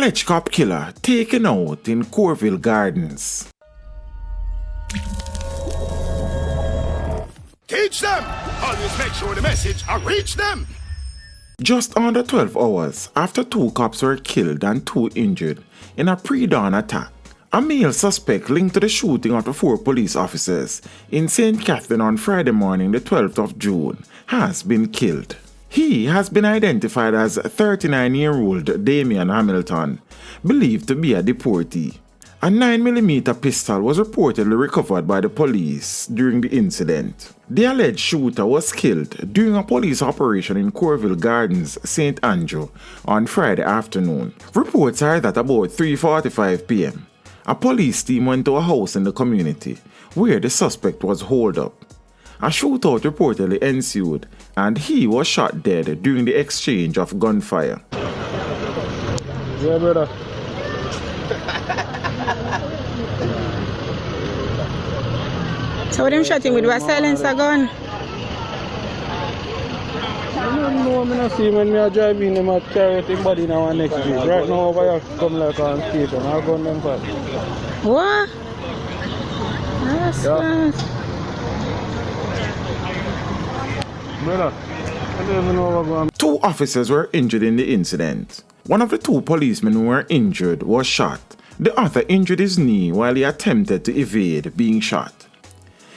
Alleged cop killer taken out in Corville Gardens. Teach them! Always make sure the message reach them! Just under 12 hours after 2 cops were killed and 2 injured in a pre-dawn attack, a male suspect linked to the shooting of the 4 police officers in St. Catherine on Friday morning, the 12th of June, has been killed. He has been identified as 39-year-old Damion Hamilton, believed to be a deportee. A 9mm pistol was reportedly recovered by the police during the incident. The alleged shooter was killed during a police operation in Corville Gardens, St. Andrew, on Friday afternoon. Reports are that about 3:45 p.m., a police team went to a house in the community where the suspect was holed up. A shootout reportedly ensued, and he was shot dead during the exchange of gunfire. Yeah, brother. So them shooting with what silencer gun? I don't know, I see when I drive in, them carry the body now and next week. Right now over here, come like on station, I'll go on them back. What? That's nice. Brother, I don't even know what's going on. 2 officers were injured in the incident. One of the 2 policemen who were injured was shot. The other injured his knee while he attempted to evade being shot.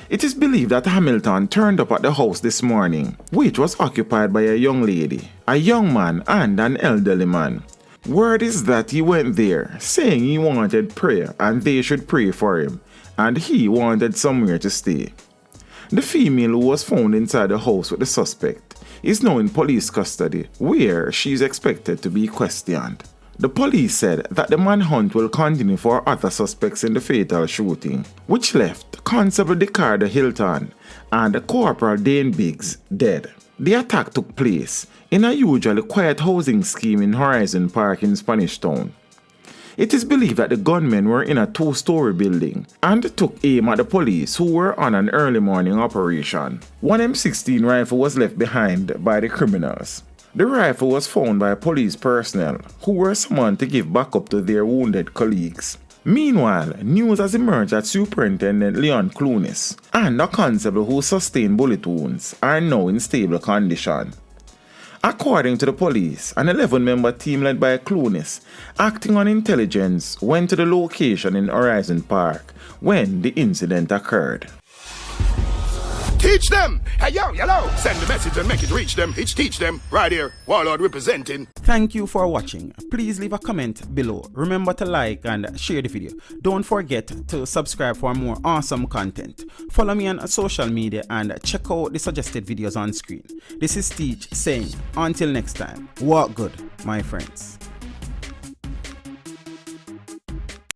It is believed that Hamilton turned up at the house this morning, which was occupied by a young lady, a young man, and an elderly man. Word is that he went there, saying he wanted prayer and they should pray for him, and he wanted somewhere to stay. The female who was found inside the house with the suspect is now in police custody, where she is expected to be questioned. The police said that the manhunt will continue for other suspects in the fatal shooting, which left Constable Ricardo Hilton and Corporal Dane Biggs dead. The attack took place in a usually quiet housing scheme in Horizon Park in Spanish Town. It is believed that the gunmen were in a 2-story building and took aim at the police who were on an early morning operation. One M16 rifle was left behind by the criminals. The rifle was found by police personnel who were summoned to give backup to their wounded colleagues. Meanwhile, news has emerged that Superintendent Leon Clunis and a constable who sustained bullet wounds are now in stable condition. According to the police, an 11-member team led by Clunis, acting on intelligence, went to the location in Horizon Park when the incident occurred. Teach them! Hey, yo, hello! Send the message and make it reach them. It's teach them. Right here, Warlord representing. Thank you for watching. Please leave a comment below. Remember to like and share the video. Don't forget to subscribe for more awesome content. Follow me on social media and check out the suggested videos on screen. This is Teach saying, until next time, walk good, my friends.